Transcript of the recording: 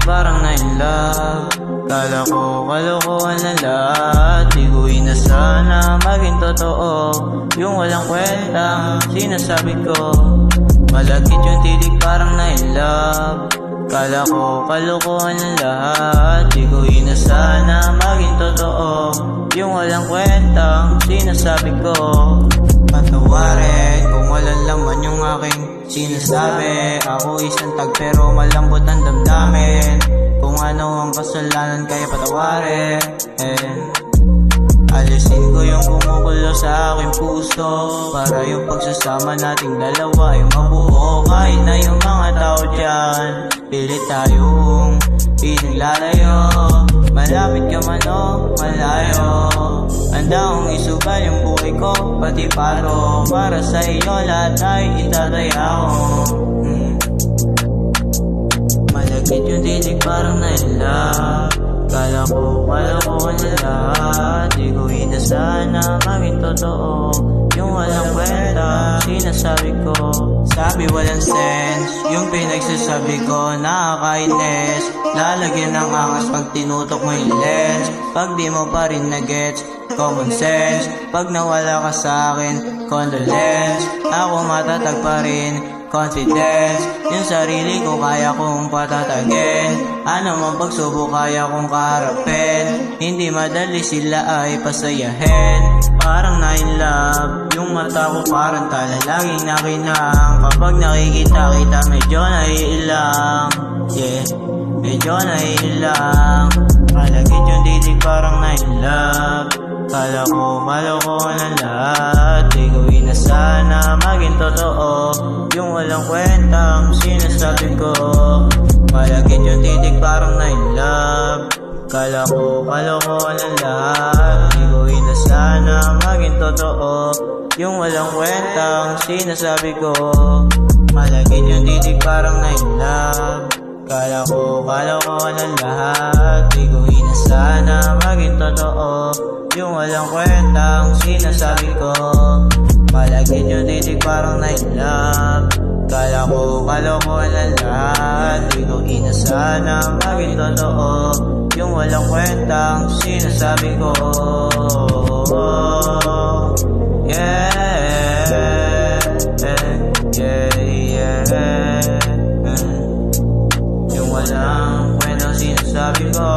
parang na-in-love. Kala ko kalokohan na lahat, di ko inasana maging totoo yung walang kwentang sinasabi ko. Malagkit yung titig parang na-in-love. Kala ko kalokohan na lahat, di ko inasana maging totoo yung walang kwentang sinasabi ko. Patawarin kung walang laman yung aking sinasabi. Ako isang tag pero malambot ang damdamin. Kung ano ang kasalanan kaya patawarin. Alisin ko yung kumukulo sa aking puso, para yung pagsasama nating dalawa ay mabuo. Kahit na yung mga tao dyan pilit tayong pinaglalayo. Malapit ka man o malayo, handa kong isugal yung buhay ko pati paro. Para sa iyo lahat ay itataya ko. Malagkit yung titig parang na-in-love. Kala ko na lahat, di ko inasana maging totoo yung walang kwenta sinasabi ko. Sabi walang sense yung pinagsasabi ko, nakakainis. Lalagyan ng angas pag tinutok mo yung lens. Pag di mo pa rin na-gets, common sense. Pag nawala ka sa akin, condolence. Ako matatag pa rin, confidence. Yung sarili ko kaya kong patatagin. Ano mang pagsubok kaya kong kaharapin. Hindi madali sila ay pasayahin. Parang na-in-love yung mata ko parang tala laging nakinang. Kapag nakikita kita medyo naiilang. Yeah, medyo naiilang. Malagkit yung titig parang na-in-love. Kala ko na lahat, di ko inasana maging totoo yung walang kwentang sinasabi ko. Malagkit yung titig parang na-in-love. Kala ko na lahat, di ko inasana maging totoo yung walang kwentang sinasabi ko. Malagkit yung titig parang na-in-love. Kala ko na lahat, di ko inasana maging totoo yung walang kwentang sinasabi ko. Malagkit yung titig parang na-in-love. Kala ko na lahat, di ko inasana maging totoo yung walang kwentang sinasabi ko. Yeah, yung walang kwentang sinasabi ko.